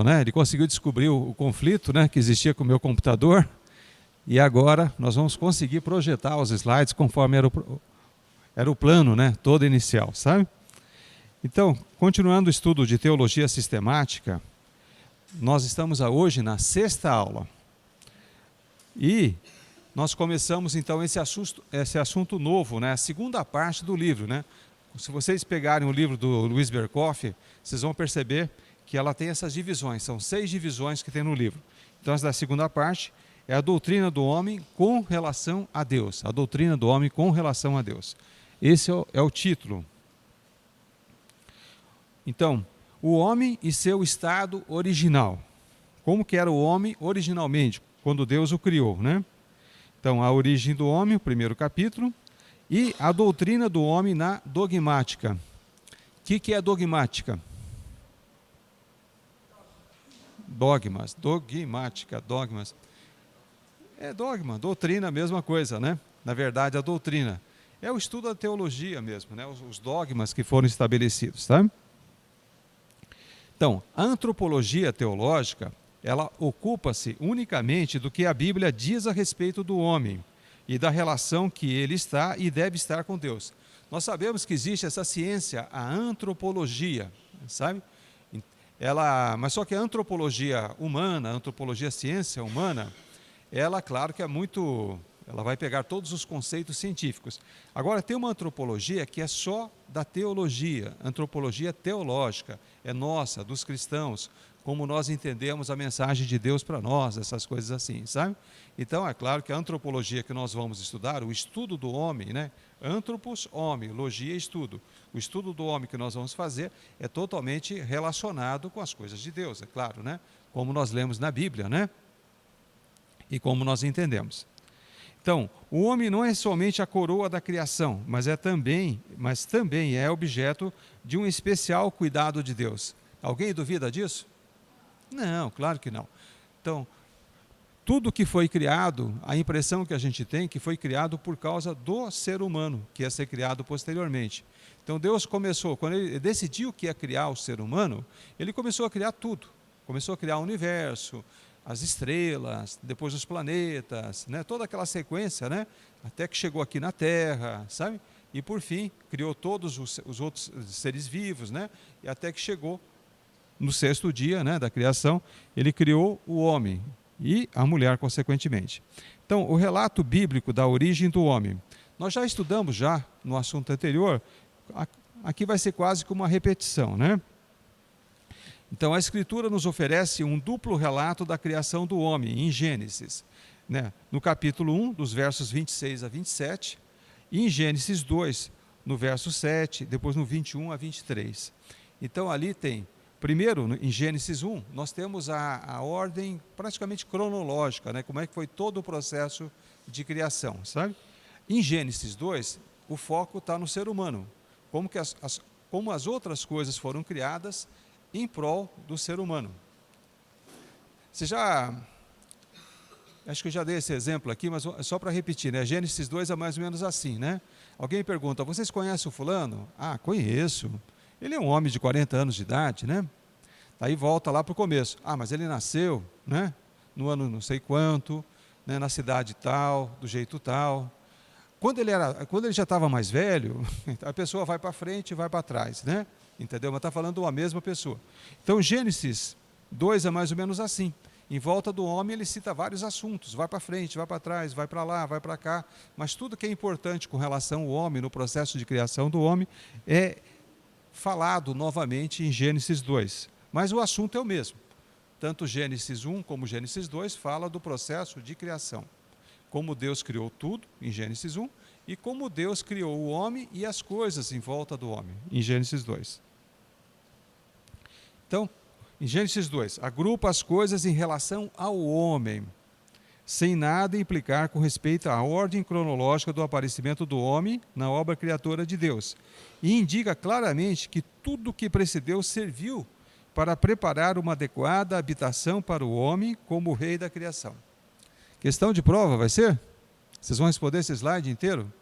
né? Ele conseguiu descobrir o conflito, né, que existia com o meu computador, e agora nós vamos conseguir projetar os slides conforme era o plano, né, todo inicial, sabe? Então, continuando o estudo de teologia sistemática, nós estamos hoje na 6ª aula. E nós começamos então esse assunto novo, né, a segunda parte do livro, né? Se vocês pegarem o livro do Luiz Berkoff, vocês vão perceber que ela tem essas divisões, são 6 divisões que tem no livro. Então, essa da segunda parte é a doutrina do homem com relação a Deus. A doutrina do homem com relação a Deus. Esse é o título. Então, o homem e seu estado original. Como que era o homem originalmente, quando Deus o criou, né? Então, a origem do homem, o primeiro capítulo, e a doutrina do homem na dogmática. O que é dogmática? Dogmas, dogmas. É dogma, doutrina, a mesma coisa, né? Na verdade, a doutrina é o estudo da teologia mesmo, né? Os dogmas que foram estabelecidos, tá? Então, a antropologia teológica, ela ocupa-se unicamente do que a Bíblia diz a respeito do homem e da relação que ele está e deve estar com Deus. Nós sabemos que existe essa ciência, a antropologia, sabe? Mas só que a antropologia humana, a antropologia ciência humana, ela, claro que ela vai pegar todos os conceitos científicos. Agora, tem uma antropologia que é só da teologia, antropologia teológica, é nossa, dos cristãos, como nós entendemos a mensagem de Deus para nós, essas coisas assim, sabe? Então, é claro que a antropologia que nós vamos estudar, o estudo do homem, né? Anthropos, homem, logia, estudo. O estudo do homem que nós vamos fazer é totalmente relacionado com as coisas de Deus, é claro, né? Como nós lemos na Bíblia, né? E como nós entendemos. Então, o homem não é somente a coroa da criação, mas também é objeto de um especial cuidado de Deus. Alguém duvida disso? Não, claro que não. Então, tudo que foi criado, a impressão que a gente tem que foi criado por causa do ser humano, que ia ser criado posteriormente. Então, Deus começou, quando ele decidiu que ia criar o ser humano, ele começou a criar tudo. Começou a criar o universo, as estrelas, depois os planetas, né? Toda aquela sequência, né? Até que chegou aqui na Terra, sabe? E por fim, criou todos os outros seres vivos, né? E até que chegou no 6º dia, né, da criação, ele criou o homem e a mulher, consequentemente. Então, o relato bíblico da origem do homem, nós já estudamos no assunto anterior, aqui vai ser quase como uma repetição, né? Então, a Escritura nos oferece um duplo relato da criação do homem, em Gênesis, né? No capítulo 1, dos versos 26 a 27, e em Gênesis 2, no verso 7, depois no 21 a 23. Então, ali tem, primeiro, em Gênesis 1, nós temos a ordem praticamente cronológica, né? Como é que foi todo o processo de criação, sabe? Em Gênesis 2, o foco está no ser humano, como as outras coisas foram criadas em prol do ser humano. Acho que eu já dei esse exemplo aqui, mas só para repetir, né? Gênesis 2 é mais ou menos assim, né? Alguém pergunta, vocês conhecem o fulano? Ah, conheço. Ele é um homem de 40 anos de idade, né? Daí volta lá para o começo. Ah, mas ele nasceu, né? No ano não sei quanto, né? Na cidade tal, do jeito tal. Quando ele já estava mais velho, a pessoa vai para frente e vai para trás, né? Entendeu? Mas está falando uma mesma pessoa. Então, Gênesis 2 é mais ou menos assim. Em volta do homem, ele cita vários assuntos. Vai para frente, vai para trás, vai para lá, vai para cá. Mas tudo que é importante com relação ao homem, no processo de criação do homem, é falado novamente em Gênesis 2. Mas o assunto é o mesmo. Tanto Gênesis 1 como Gênesis 2 fala do processo de criação. Como Deus criou tudo, em Gênesis 1, e como Deus criou o homem e as coisas em volta do homem, em Gênesis 2. Então, em Gênesis 2, agrupa as coisas em relação ao homem, sem nada implicar com respeito à ordem cronológica do aparecimento do homem na obra criadora de Deus. E indica claramente que tudo o que precedeu serviu para preparar uma adequada habitação para o homem como rei da criação. Questão de prova vai ser? Vocês vão responder esse slide inteiro?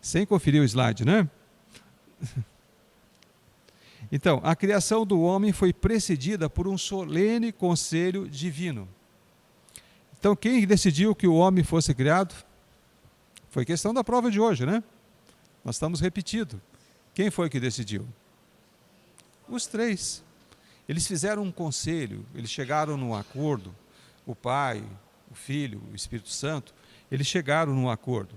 Sem conferir o slide, né? Então, a criação do homem foi precedida por um solene conselho divino. Então, quem decidiu que o homem fosse criado? Foi questão da prova de hoje, né? Nós estamos repetindo. Quem foi que decidiu? Os três. Eles fizeram um conselho, eles chegaram num acordo. O Pai, o Filho, o Espírito Santo, eles chegaram num acordo,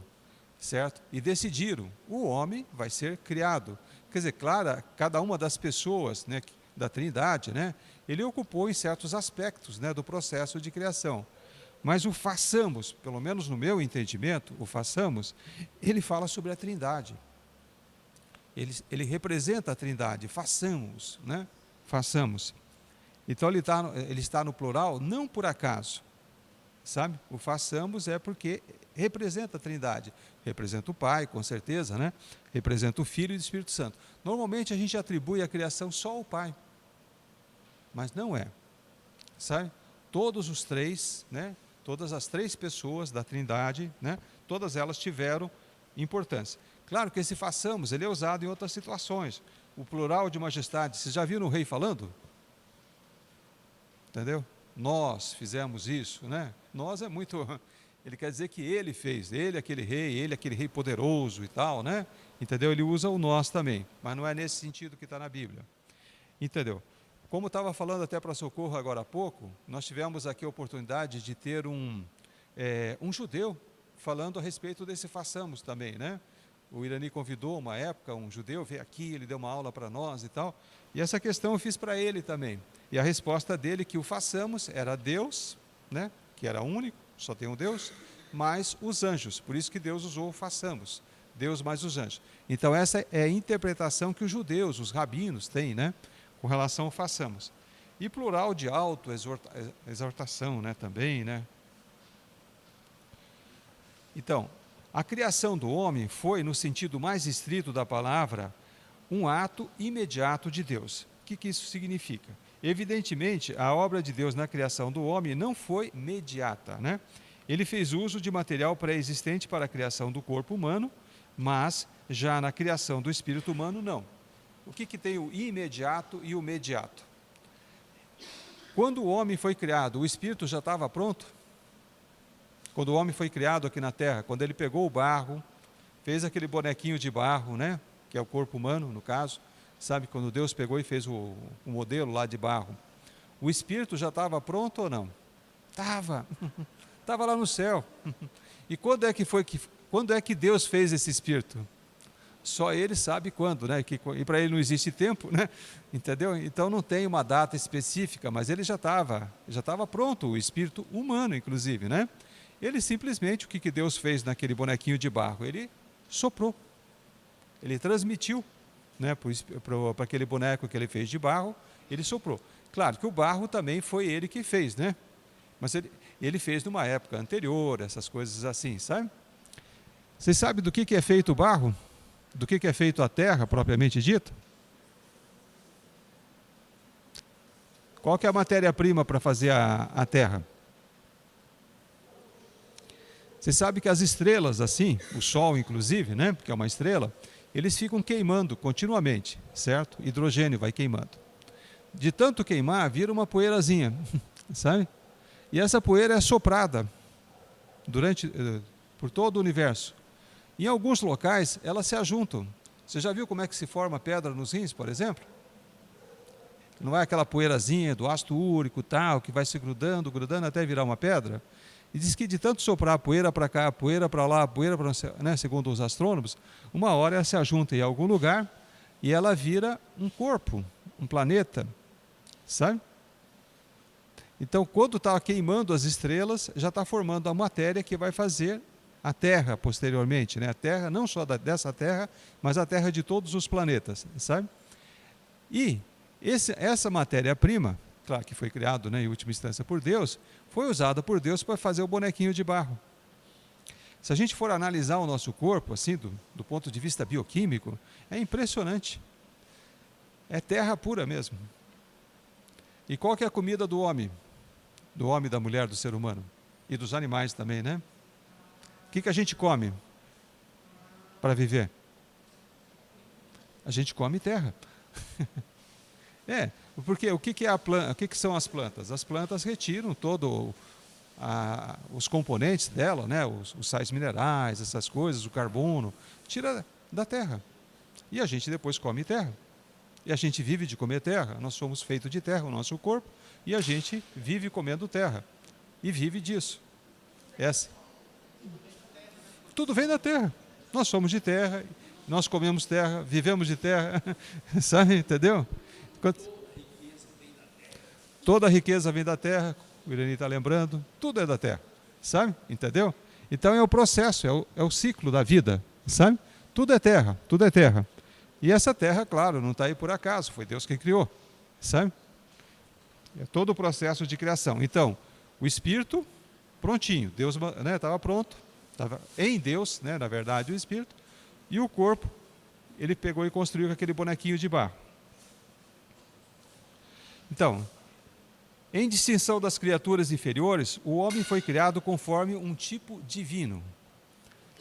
certo? E decidiram, o homem vai ser criado. Quer dizer, claro, cada uma das pessoas, né, da Trindade, né, ele ocupou em certos aspectos, né, do processo de criação. Mas o façamos, pelo menos no meu entendimento, o façamos, ele fala sobre a Trindade. Ele representa a Trindade, façamos, né? Façamos. Então ele está no plural, não por acaso, sabe? O façamos é porque representa a Trindade. Representa o Pai, com certeza, né? Representa o Filho e o Espírito Santo. Normalmente a gente atribui a criação só ao Pai, mas não é, sabe? Todos os três, né? Todas as três pessoas da Trindade, né? Todas elas tiveram importância. Claro que esse façamos, ele é usado em outras situações. O plural de majestade, vocês já viram o rei falando? Entendeu? Nós fizemos isso, né? Nós é muito... Ele quer dizer que ele fez, ele aquele rei poderoso e tal, né? Entendeu? Ele usa o nós também, mas não é nesse sentido que está na Bíblia. Entendeu? Como estava falando até para Socorro agora há pouco, nós tivemos aqui a oportunidade de ter um judeu falando a respeito desse façamos também, né? O Irani convidou uma época, um judeu veio aqui, ele deu uma aula para nós e tal, e essa questão eu fiz para ele também. E a resposta dele que o façamos era Deus, né? Que era único, só tem um Deus, mais os anjos, por isso que Deus usou o façamos, Deus mais os anjos. Então essa é a interpretação que os judeus, os rabinos têm, né? Com relação ao façamos. E plural de auto-exortação, né? Também, né? Então, a criação do homem foi, no sentido mais estrito da palavra, um ato imediato de Deus. O que isso significa? Evidentemente, a obra de Deus na criação do homem não foi imediata, né? Ele fez uso de material pré-existente para a criação do corpo humano, mas já na criação do espírito humano, não. O que tem o imediato e o mediato? Quando o homem foi criado, o espírito já estava pronto? Quando o homem foi criado aqui na terra, quando ele pegou o barro, fez aquele bonequinho de barro, né? Que é o corpo humano, no caso, sabe? Quando Deus pegou e fez o modelo lá de barro, o espírito já estava pronto ou não? Estava. Estava lá no céu. E quando é que Deus fez esse espírito? Só ele sabe quando, né? E para ele não existe tempo, né? Entendeu? Então não tem uma data específica, mas ele já estava pronto, o espírito humano, inclusive, né? Ele simplesmente, o que Deus fez naquele bonequinho de barro? Ele soprou, ele transmitiu, né, para aquele boneco que ele fez de barro, ele soprou. Claro que o barro também foi ele que fez, né? Mas ele fez numa época anterior, essas coisas assim, sabe? Vocês sabem do que é feito o barro? Do que é feito a terra, propriamente dita? Qual que é a matéria-prima para fazer a terra? Você sabe que as estrelas, assim, o Sol inclusive, né, que é uma estrela, eles ficam queimando continuamente, certo? Hidrogênio vai queimando. De tanto queimar, vira uma poeirazinha, sabe? E essa poeira é soprada por todo o universo. Em alguns locais, elas se ajuntam. Você já viu como é que se forma pedra nos rins, por exemplo? Não é aquela poeirazinha do ácido úrico, tal, que vai se grudando até virar uma pedra? E diz que de tanto soprar a poeira para cá, a poeira para lá, a poeira para... né, segundo os astrônomos, uma hora ela se ajunta em algum lugar e ela vira um corpo, um planeta, sabe? Então, quando está queimando as estrelas, já está formando a matéria que vai fazer a Terra posteriormente, né? A Terra, não só dessa Terra, mas a Terra de todos os planetas, sabe? E essa matéria-prima, claro que foi criado, né, em última instância por Deus, foi usada por Deus para fazer o bonequinho de barro. Se a gente for analisar o nosso corpo, assim, do ponto de vista bioquímico, é impressionante. É terra pura mesmo. E qual que é a comida do homem? Do homem, da mulher, do ser humano? E dos animais também, né? O que a gente come para viver? A gente come terra. É, porque o que que é a planta, o que que são as plantas? As plantas retiram todo os componentes dela, né? Os sais minerais, essas coisas, o carbono, tira da terra. E a gente depois come terra. E a gente vive de comer terra. Nós somos feitos de terra, o nosso corpo, e a gente vive comendo terra. E vive disso. Essa. Tudo vem da terra. Nós somos de terra, nós comemos terra, vivemos de terra. Sabe, entendeu? Toda a riqueza vem da terra, o Irani está lembrando, tudo é da terra, sabe? Entendeu? Então é o processo, é o ciclo da vida, sabe? Tudo é terra, tudo é terra. E essa terra, claro, não está aí por acaso, foi Deus quem criou, sabe? É todo o processo de criação. Então, o Espírito, prontinho, Deus estava pronto, estava em Deus, né, na verdade, o Espírito, e o corpo, ele pegou e construiu com aquele bonequinho de barro. Então, em distinção das criaturas inferiores, o homem foi criado conforme um tipo divino.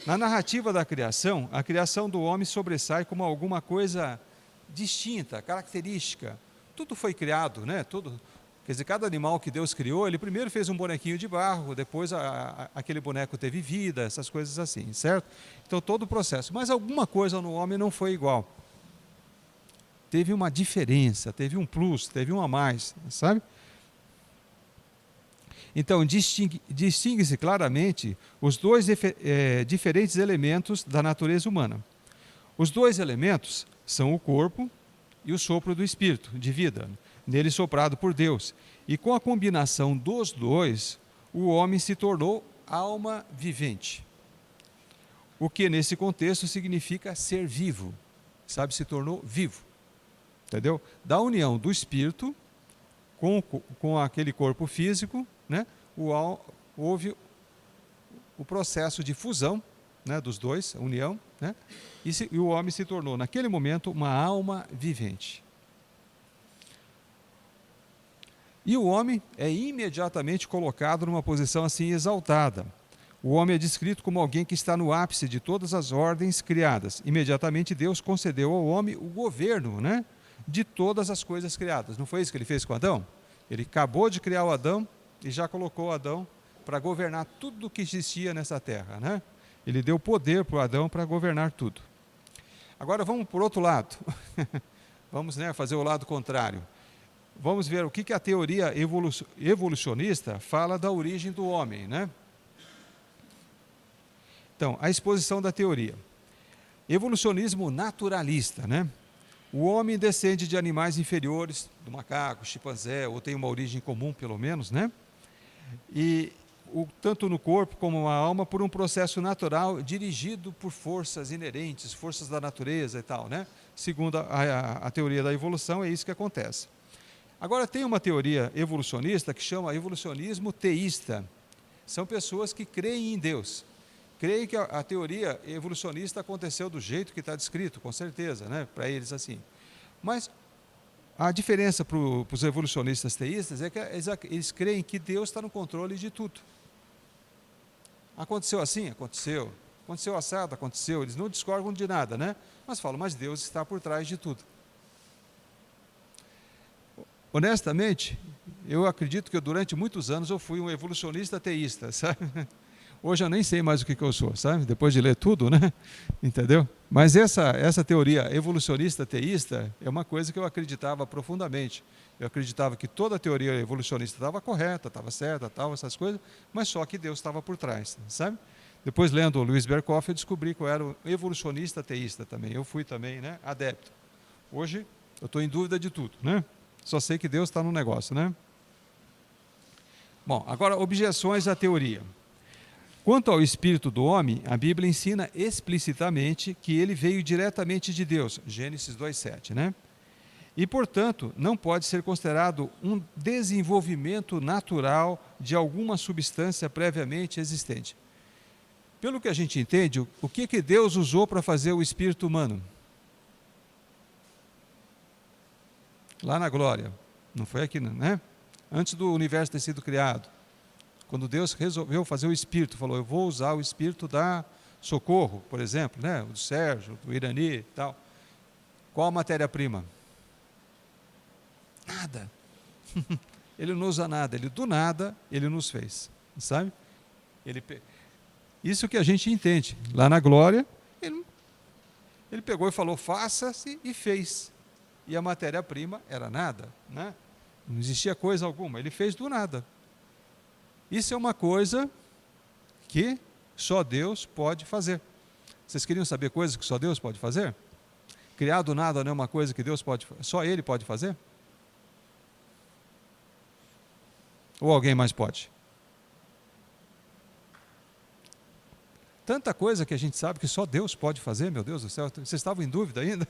Na narrativa da criação, a criação do homem sobressai como alguma coisa distinta, característica. Tudo foi criado, né? Tudo, quer dizer, cada animal que Deus criou, ele primeiro fez um bonequinho de barro, depois aquele boneco teve vida, essas coisas assim, certo? Então todo o processo. Mas alguma coisa no homem não foi igual. Teve uma diferença, teve um plus, teve um a mais, sabe? Então, distingue-se claramente os dois diferentes elementos da natureza humana. Os dois elementos são o corpo e o sopro do espírito de vida, nele soprado por Deus. E com a combinação dos dois, o homem se tornou alma vivente. O que nesse contexto significa ser vivo, sabe? Se tornou vivo, entendeu? Da união do espírito com aquele corpo físico, né? Houve o processo de fusão, né, dos dois, a união, né? E o homem se tornou, naquele momento, uma alma vivente. E o homem é imediatamente colocado numa posição assim exaltada. O homem é descrito como alguém que está no ápice de todas as ordens criadas. Imediatamente Deus concedeu ao homem o governo, né, de todas as coisas criadas. Não foi isso que ele fez com Adão? Ele acabou de criar o Adão e já colocou Adão para governar tudo o que existia nessa terra, né? Ele deu poder para o Adão para governar tudo. Agora vamos por outro lado. Vamos, né, fazer o lado contrário. Vamos ver o que a teoria evolucionista fala da origem do homem, né? Então, a exposição da teoria. Evolucionismo naturalista, né? O homem descende de animais inferiores, do macaco, chimpanzé, ou tem uma origem comum, pelo menos, né? E tanto no corpo como na alma, por um processo natural dirigido por forças inerentes, forças da natureza e tal, né? Segundo a teoria da evolução, é isso que acontece. Agora, tem uma teoria evolucionista que chama evolucionismo teísta. São pessoas que creem em Deus. Creem que a teoria evolucionista aconteceu do jeito que está descrito, com certeza, né? Para eles assim. Mas a diferença para os evolucionistas teístas é que eles creem que Deus está no controle de tudo. Aconteceu assim? Aconteceu. Aconteceu assado? Aconteceu. Eles não discordam de nada, né? Mas falam, mas Deus está por trás de tudo. Honestamente, eu acredito que durante muitos anos eu fui um evolucionista teísta, sabe? Hoje eu nem sei mais o que eu sou, sabe? Depois de ler tudo, né? Entendeu? Mas essa teoria evolucionista teísta é uma coisa que eu acreditava profundamente. Eu acreditava que toda a teoria evolucionista estava correta, estava certa, tal, essas coisas, mas só que Deus estava por trás, sabe? Depois, lendo o Luiz Berkoff, eu descobri que eu era um evolucionista teísta também. Eu fui também, né, adepto. Hoje, eu estou em dúvida de tudo, né? Só sei que Deus está no negócio, né? Bom, agora, objeções à teoria. Quanto ao espírito do homem, a Bíblia ensina explicitamente que ele veio diretamente de Deus, Gênesis 2:7, né? E, portanto, não pode ser considerado um desenvolvimento natural de alguma substância previamente existente. Pelo que a gente entende, o que Deus usou para fazer o espírito humano? Lá na glória, não foi aqui, né? Antes do universo ter sido criado. Quando Deus resolveu fazer o espírito, falou, eu vou usar o espírito da Socorro, por exemplo, né? O do Sérgio, do Irani e tal. Qual a matéria-prima? nada. Ele não usa nada, ele do nada, ele nos fez, sabe? Isso que a gente entende. Lá na glória, ele pegou e falou, faça-se, e fez. E a matéria-prima era nada, né? Não existia coisa alguma, ele fez do nada. Isso é uma coisa que só Deus pode fazer. Vocês queriam saber coisas que só Deus pode fazer? Criar do nada não é uma coisa que Deus pode, só Ele pode fazer? Ou alguém mais pode? Tanta coisa que a gente sabe que só Deus pode fazer, meu Deus do céu. Vocês estavam em dúvida ainda?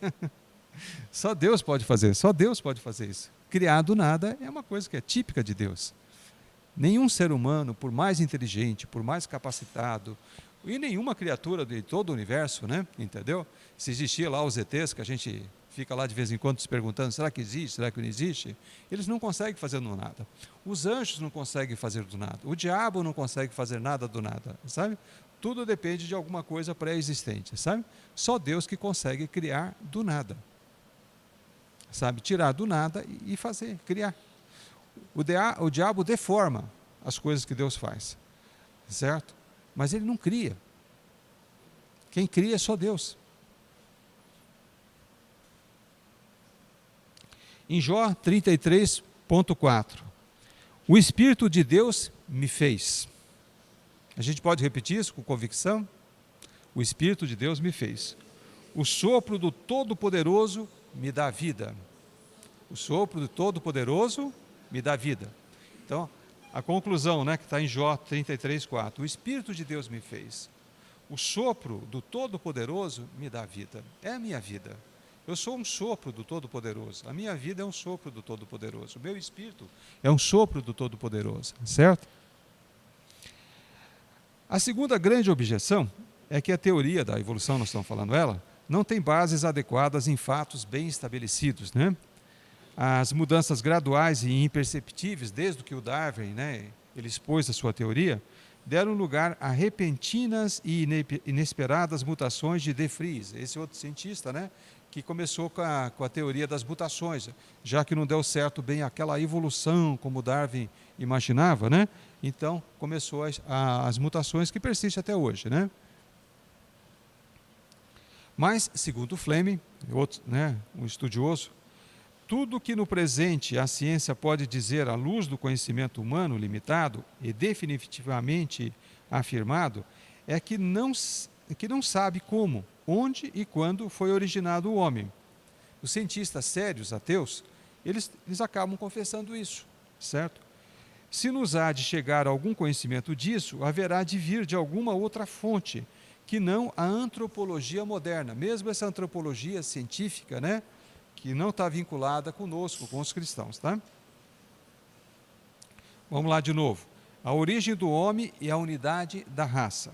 Só Deus pode fazer, só Deus pode fazer isso. Criar do nada é uma coisa que é típica de Deus. Nenhum ser humano, por mais inteligente, por mais capacitado, e nenhuma criatura de todo o universo, né? Entendeu? Se existia lá os ETs, que a gente fica lá de vez em quando se perguntando, será que existe, será que não existe? Eles não conseguem fazer do nada. Os anjos não conseguem fazer do nada. O diabo não consegue fazer nada do nada, sabe? Tudo depende de alguma coisa pré-existente, sabe? Só Deus que consegue criar do nada. Sabe? Tirar do nada e fazer, criar. O diabo deforma as coisas que Deus faz, certo? Mas ele não cria. Quem cria é só Deus. Em Jó 33,4, o Espírito de Deus me fez. A gente pode repetir isso com convicção? O Espírito de Deus me fez. O sopro do Todo-Poderoso me dá vida. O sopro do Todo-Poderoso me dá vida. Então, a conclusão, né, que está em Jó 33,4. O Espírito de Deus me fez. O sopro do Todo-Poderoso me dá vida. É a minha vida. Eu sou um sopro do Todo-Poderoso. A minha vida é um sopro do Todo-Poderoso. O meu espírito é um sopro do Todo-Poderoso. Certo? A segunda grande objeção é que a teoria da evolução, nós estamos falando ela, não tem bases adequadas em fatos bem estabelecidos, né? As mudanças graduais e imperceptíveis, desde que o Darwin, né, ele expôs a sua teoria, deram lugar a repentinas e inesperadas mutações de De Vries, esse outro cientista, né, que começou com a teoria das mutações, já que não deu certo bem aquela evolução como Darwin imaginava, né? Então começou as mutações que persistem até hoje, né? Mas, segundo Fleming, outro, né, um estudioso, tudo que no presente a ciência pode dizer à luz do conhecimento humano limitado e definitivamente afirmado é que não sabe como, onde e quando foi originado o homem. Os cientistas sérios, ateus, eles acabam confessando isso, certo? Se nos há de chegar a algum conhecimento disso, haverá de vir de alguma outra fonte, que não a antropologia moderna, mesmo essa antropologia científica, né, que não está vinculada conosco, com os cristãos, tá? Vamos lá de novo. A origem do homem e a unidade da raça.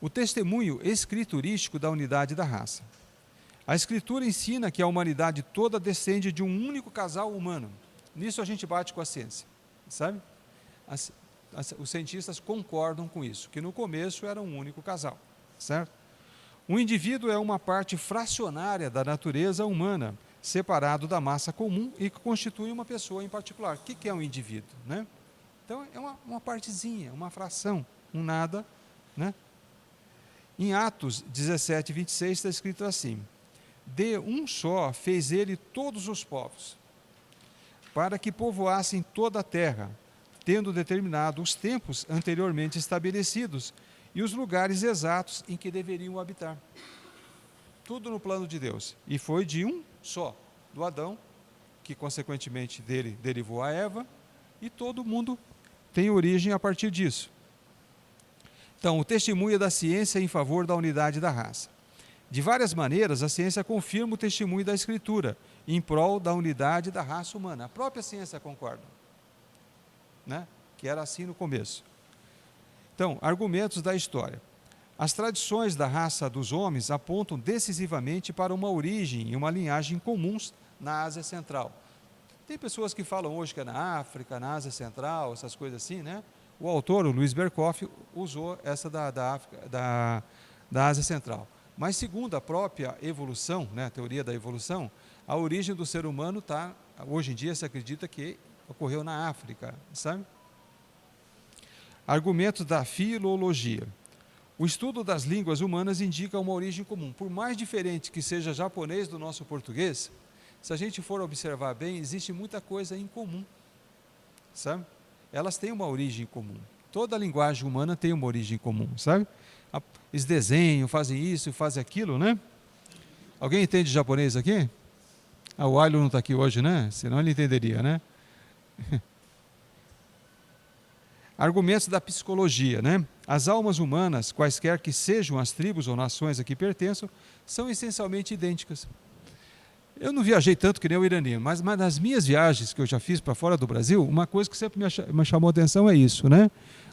O testemunho escriturístico da unidade da raça. A Escritura ensina que a humanidade toda descende de um único casal humano. Nisso a gente bate com a ciência, sabe? Os cientistas concordam com isso, que no começo era um único casal, certo? O indivíduo é uma parte fracionária da natureza humana, separado da massa comum e que constitui uma pessoa em particular. O que é um indivíduo, né? Então é uma partezinha, uma fração, um nada, né? Em Atos 17, 26 está escrito assim: de um só fez ele todos os povos, para que povoassem toda a terra, tendo determinado os tempos anteriormente estabelecidos e os lugares exatos em que deveriam habitar. Tudo no plano de Deus. E foi de um só, do Adão, que consequentemente dele derivou a Eva, e todo mundo tem origem a partir disso. Então, o testemunho da ciência em favor da unidade da raça. De várias maneiras, a ciência confirma o testemunho da Escritura em prol da unidade da raça humana. A própria ciência concorda, né? Que era assim no começo. Então, argumentos da história. As tradições da raça dos homens apontam decisivamente para uma origem e uma linhagem comuns na Ásia Central. Tem pessoas que falam hoje que é na África, na Ásia Central, essas coisas assim, né? O autor, o Luiz Berkoff, usou essa da Ásia Central. Mas segundo a própria evolução, né, a teoria da evolução, a origem do ser humano está hoje em dia se acredita que ocorreu na África, sabe? Argumentos da filologia. O estudo das línguas humanas indica uma origem comum. Por mais diferente que seja japonês do nosso português, se a gente for observar bem, existe muita coisa em comum, sabe? Elas têm uma origem comum. Toda a linguagem humana tem uma origem comum, sabe? Eles desenham, fazem isso, fazem aquilo, né? Alguém entende japonês aqui? O Ailo não está aqui hoje, né? Senão ele entenderia, né? Argumentos da psicologia, né? As almas humanas, quaisquer que sejam as tribos ou nações a que pertençam, são essencialmente idênticas. Eu não viajei tanto que nem o Iranino, mas nas minhas viagens que eu já fiz para fora do Brasil, uma coisa que sempre me chamou a atenção é isso, né?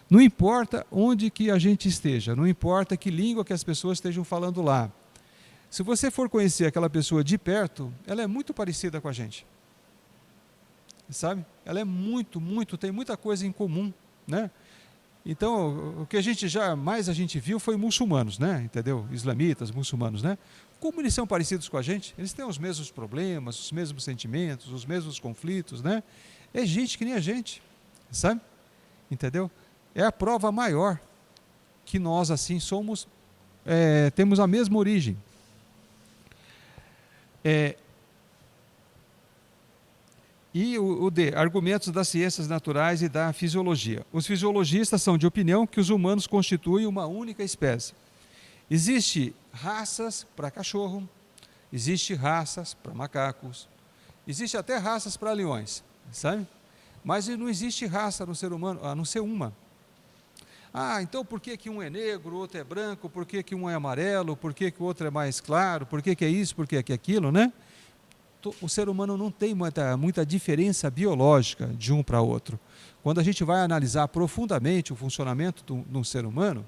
Não importa onde que a gente esteja, não importa que língua que as pessoas estejam falando lá. Se você for conhecer aquela pessoa de perto, ela é muito parecida com a gente. Sabe? Ela é tem muita coisa em comum, né? Então, o que a gente viu foi muçulmanos, né? Entendeu? Islamitas, muçulmanos, né? Como eles são parecidos com a gente? Eles têm os mesmos problemas, os mesmos sentimentos, os mesmos conflitos, né? É gente que nem a gente, sabe? Entendeu? É a prova maior que nós, assim, temos a mesma origem. E o D, argumentos das ciências naturais e da fisiologia. Os fisiologistas são de opinião que os humanos constituem uma única espécie. Existem raças para cachorro, existem raças para macacos, existem até raças para leões, sabe? Mas não existe raça no ser humano, a não ser uma. Então por que um é negro, o outro é branco, por que um é amarelo, por que o outro é mais claro, por que é isso, por que é aquilo, né? O ser humano não tem muita diferença biológica de um para outro. Quando a gente vai analisar profundamente o funcionamento de um ser humano,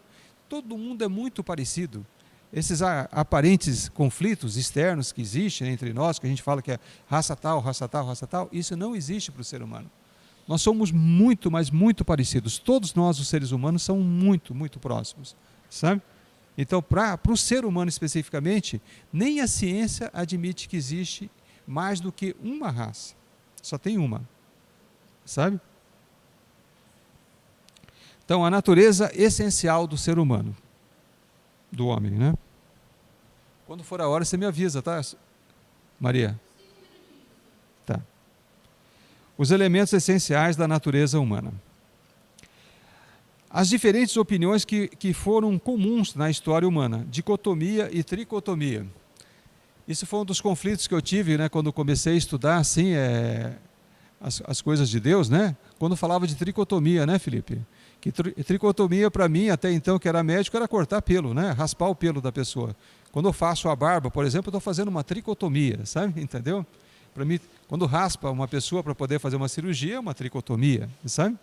todo mundo é muito parecido. Esses aparentes conflitos externos que existem entre nós, que a gente fala que é raça tal, isso não existe para o ser humano. Nós somos muito, mas muito parecidos. Todos nós, os seres humanos, são muito, muito próximos, sabe? Então, para o ser humano especificamente, nem a ciência admite que existe mais do que uma raça. Só tem uma, sabe? Então, a natureza essencial do ser humano, do homem, né? Quando for a hora, você me avisa, tá, Maria? Tá. Os elementos essenciais da natureza humana. As diferentes opiniões que foram comuns na história humana, dicotomia e tricotomia. Isso foi um dos conflitos que eu tive, né, quando comecei a estudar assim, as coisas de Deus, né? Quando falava de tricotomia, né, Felipe? Que tricotomia para mim, até então que era médico, era cortar pelo, né? Raspar o pelo da pessoa. Quando eu faço a barba, por exemplo, eu estou fazendo uma tricotomia, sabe? Entendeu? Para mim, quando raspa uma pessoa para poder fazer uma cirurgia, é uma tricotomia, sabe?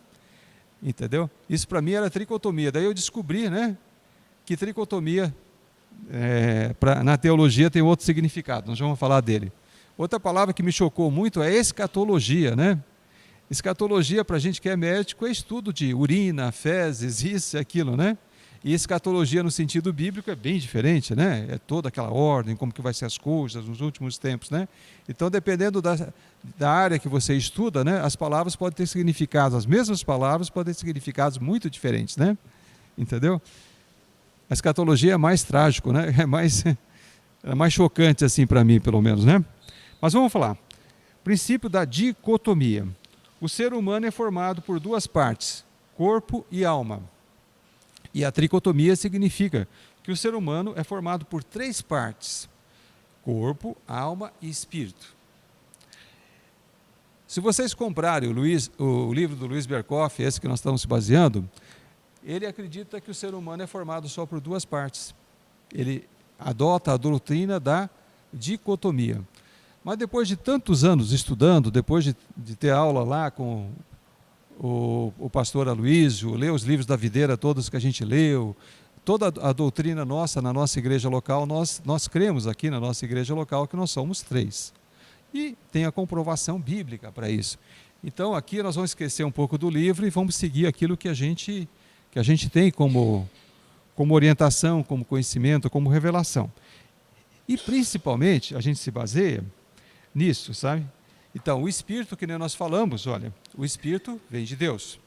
Entendeu? Isso para mim era tricotomia. Daí eu descobri, né, que tricotomia na teologia tem outro significado, nós vamos falar dele. Outra palavra que me chocou muito é escatologia, né? Escatologia, para a gente que é médico, é estudo de urina, fezes, isso e aquilo, né? E escatologia no sentido bíblico é bem diferente, né? É toda aquela ordem, como que vai ser as coisas nos últimos tempos, né? Então, dependendo da área que você estuda, né, as palavras podem ter significados, as mesmas palavras podem ter significados muito diferentes, né? Entendeu? A escatologia é mais trágico, né? É mais chocante assim para mim, pelo menos, né? Mas vamos falar. Princípio da dicotomia. O ser humano é formado por duas partes, corpo e alma. E a tricotomia significa que o ser humano é formado por três partes, corpo, alma e espírito. Se vocês comprarem o livro do Luiz Berkoff, esse que nós estamos se baseando, ele acredita que o ser humano é formado só por duas partes. Ele adota a doutrina da dicotomia. Mas depois de tantos anos estudando, depois de ter aula lá com o pastor Aloysio, ler os livros da videira todos que a gente leu, toda a doutrina nossa na nossa igreja local, nós cremos aqui na nossa igreja local que nós somos três. E tem a comprovação bíblica para isso. Então aqui nós vamos esquecer um pouco do livro e vamos seguir aquilo que a gente tem como orientação, como conhecimento, como revelação. E principalmente a gente se baseia nisso, sabe? Então, o espírito, que nem nós falamos, olha, o espírito vem de Deus.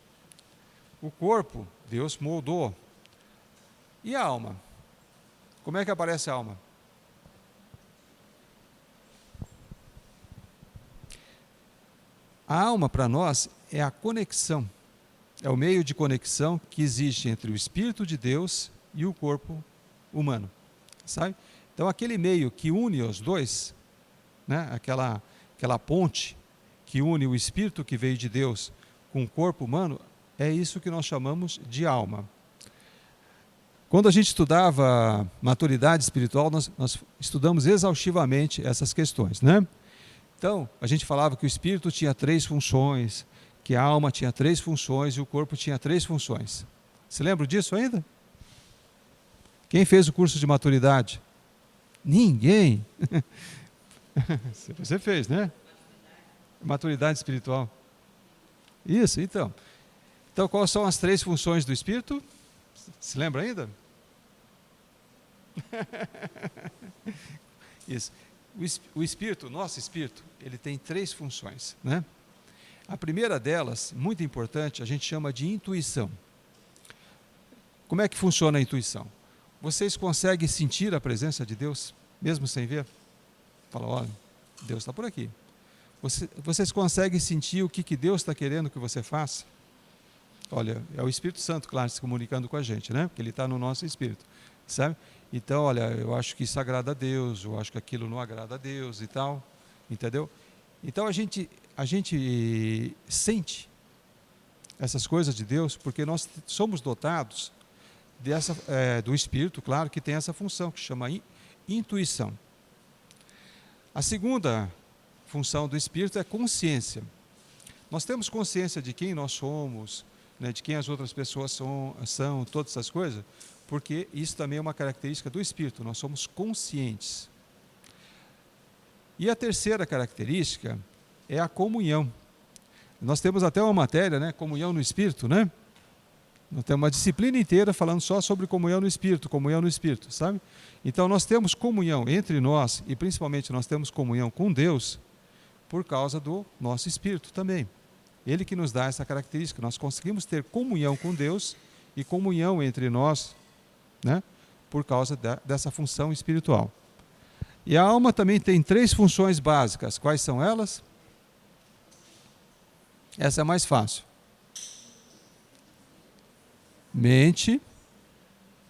O corpo, Deus moldou. E a alma? Como é que aparece a alma? A alma, para nós, é a conexão. É o meio de conexão que existe entre o Espírito de Deus e o corpo humano. Sabe? Então, aquele meio que une os dois, né? aquela ponte que une o Espírito que veio de Deus com o corpo humano, é isso que nós chamamos de alma. Quando a gente estudava maturidade espiritual, nós estudamos exaustivamente essas questões, né? Então, a gente falava que o espírito tinha 3 funções, que a alma tinha 3 funções e o corpo tinha 3 funções. Se lembra disso ainda? Quem fez o curso de maturidade? Ninguém. Você fez, né? Maturidade espiritual. Isso, então. Então, quais são as 3 funções do espírito? Se lembra ainda? Isso. O espírito, nosso espírito, ele tem 3 funções, né? A primeira delas, muito importante, a gente chama de intuição. Como é que funciona a intuição? Vocês conseguem sentir a presença de Deus, mesmo sem ver? Fala, olha, Deus está por aqui. Vocês conseguem sentir o que Deus está querendo que você faça? Olha, é o Espírito Santo, claro, se comunicando com a gente, né? Porque ele está no nosso espírito, sabe? Então, olha, eu acho que isso agrada a Deus, eu acho que aquilo não agrada a Deus e tal, entendeu? Então, a gente sente essas coisas de Deus porque nós somos dotados do Espírito, claro, que tem essa função, que chama intuição. A segunda função do Espírito é consciência. Nós temos consciência de quem nós somos, né, de quem as outras pessoas são, todas essas coisas, porque isso também é uma característica do Espírito, nós somos conscientes. E a terceira característica é a comunhão. Nós temos até uma matéria, né, comunhão no Espírito, né? Nós temos uma disciplina inteira falando só sobre comunhão no Espírito, sabe? Então nós temos comunhão entre nós, e principalmente nós temos comunhão com Deus, por causa do nosso Espírito também. Ele que nos dá essa característica, nós conseguimos ter comunhão com Deus e comunhão entre nós, né, por causa dessa função espiritual. E a alma também tem 3 funções básicas. Quais são elas? Essa é mais fácil. Mente,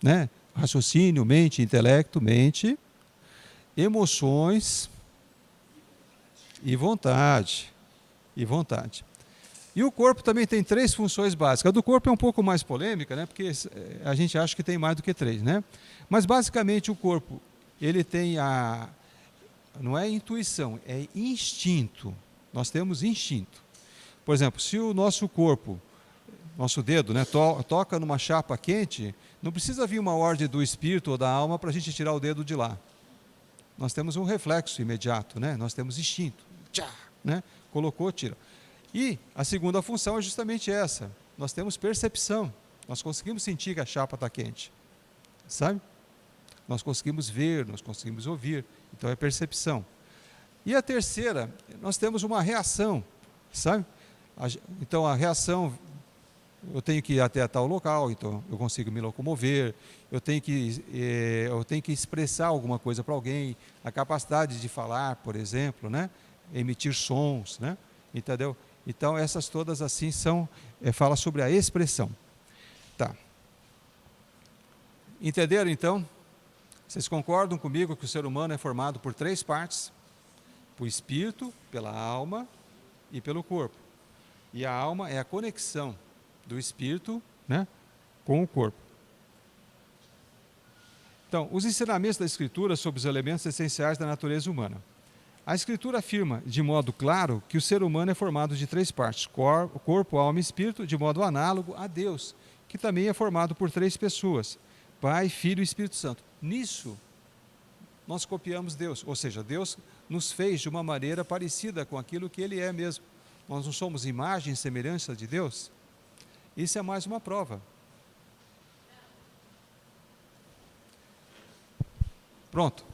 né, raciocínio, mente, intelecto, mente, emoções e vontade. E o corpo também tem 3 funções básicas. A do corpo é um pouco mais polêmica, né? Porque a gente acha que tem mais do que 3, né? Mas basicamente o corpo, ele tem não é intuição, é instinto. Nós temos instinto. Por exemplo, se o nosso corpo, nosso dedo, né, toca numa chapa quente, não precisa vir uma ordem do espírito ou da alma para a gente tirar o dedo de lá. Nós temos um reflexo imediato, né? Nós temos instinto. Tchá, né? Colocou, tira. E a segunda função é justamente essa. Nós temos percepção. Nós conseguimos sentir que a chapa está quente. Sabe? Nós conseguimos ver, nós conseguimos ouvir. Então é percepção. E a terceira, nós temos uma reação. Sabe? Então a reação, eu tenho que ir até tal local, então eu consigo me locomover, eu tenho que expressar alguma coisa para alguém, a capacidade de falar, por exemplo, né? Emitir sons, né? Entendeu? Então, essas todas assim fala sobre a expressão. Tá. Entenderam, então? Vocês concordam comigo que o ser humano é formado por 3 partes? Por espírito, pela alma e pelo corpo. E a alma é a conexão do espírito, né, com o corpo. Então, os ensinamentos da Escritura sobre os elementos essenciais da natureza humana. A Escritura afirma, de modo claro, que o ser humano é formado de 3 partes, corpo, alma e espírito, de modo análogo a Deus, que também é formado por 3 pessoas, Pai, Filho e Espírito Santo. Nisso, nós copiamos Deus, ou seja, Deus nos fez de uma maneira parecida com aquilo que Ele é mesmo. Nós não somos imagem e semelhança de Deus? Isso é mais uma prova. Pronto.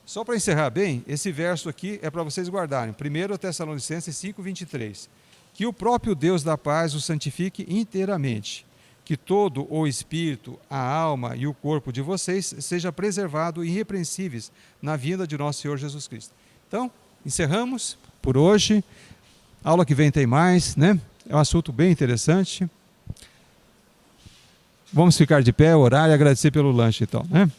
Só para encerrar bem, esse verso aqui é para vocês guardarem. 1 Tessalonicenses 5:23. Que o próprio Deus da paz os santifique inteiramente, que todo o espírito, a alma e o corpo de vocês seja preservado irrepreensíveis na vinda de nosso Senhor Jesus Cristo. Então, encerramos por hoje. Aula que vem tem mais, né? É um assunto bem interessante. Vamos ficar de pé, orar e agradecer pelo lanche, então, né?